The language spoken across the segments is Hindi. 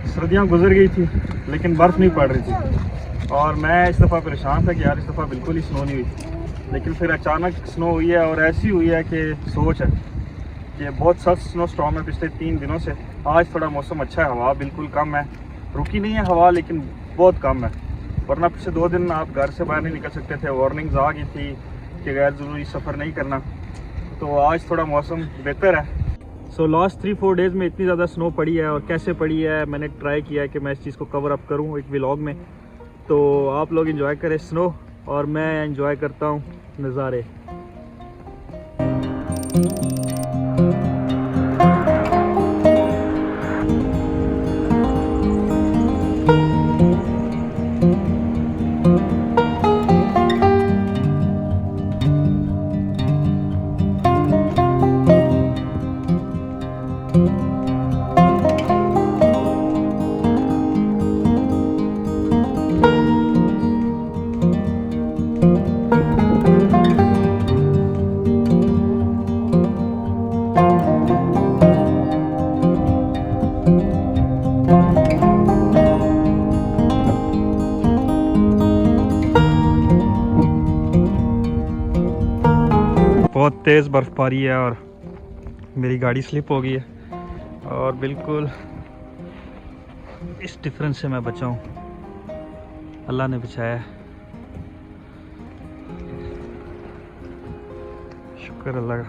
सर्दियाँ गुजर गई थी लेकिन बर्फ़ नहीं पड़ रही थी और मैं इस दफ़ा परेशान था कि यार इस दफ़ा बिल्कुल ही स्नो नहीं हुई। लेकिन फिर अचानक स्नो हुई है और ऐसी हुई है कि सोच है कि बहुत सख्त स्नो स्टॉर्म है पिछले 3 दिनों से। आज थोड़ा मौसम अच्छा है, हवा बिल्कुल कम है, रुकी नहीं है हवा लेकिन बहुत कम है, वरना पिछले 2 दिन आप घर से बाहर नहीं निकल सकते थे, वार्निंग्स आ गई थी कि गैर ज़रूरी सफ़र नहीं करना। तो आज थोड़ा मौसम बेहतर है। सो लास्ट 3-4 डेज़ में इतनी ज़्यादा स्नो पड़ी है और कैसे पड़ी है मैंने ट्राई किया है कि मैं इस चीज़ को कवर अप करूँ एक व्लॉग में, तो आप लोग एंजॉय करें स्नो और मैं एंजॉय करता हूँ नज़ारे। बहुत तेज़ बर्फ़बारी है और मेरी गाड़ी स्लिप हो गई है और बिल्कुल इस डिफरेंस से मैं बचा हूँ, अल्लाह ने बचाया है, शुक्र अल्लाह का।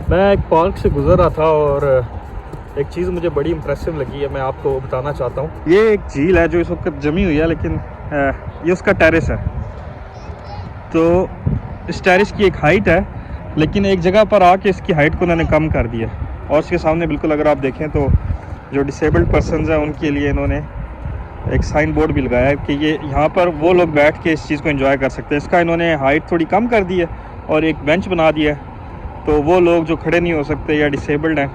मैं एक पार्क से गुजर रहा था और एक चीज़ मुझे बड़ी इम्प्रेसिव लगी है, मैं आपको बताना चाहता हूँ। ये एक झील है जो इस वक्त जमी हुई है, लेकिन ये उसका टेरेस है। तो इस टेरेस की एक हाइट है, लेकिन एक जगह पर आके इसकी हाइट को उन्होंने कम कर दिया। और इसके सामने बिल्कुल अगर आप देखें तो जो डिसेबल्ड पर्सनस हैं उनके लिए इन्होंने एक साइन बोर्ड भी लगाया है कि ये यहाँ पर वो लोग बैठ के इस चीज़ को एंजॉय कर सकते हैं। इसका इन्होंने हाइट थोड़ी कम कर दी है और एक बेंच बना दिया है, तो वो लोग जो खड़े नहीं हो सकते या डिसेबल्ड हैं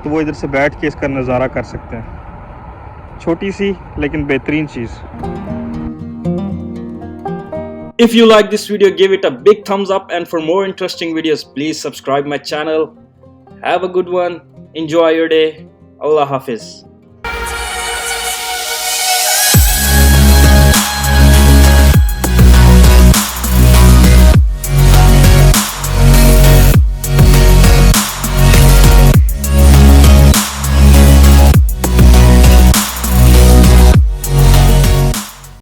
तो वो इधर से बैठ के इसका नज़ारा कर सकते हैं। छोटी सी लेकिन बेहतरीन चीज़। If you like this video, give it a big thumbs up, and for more interesting videos, please subscribe my channel. Have a good one. Enjoy your day. Allah Hafiz.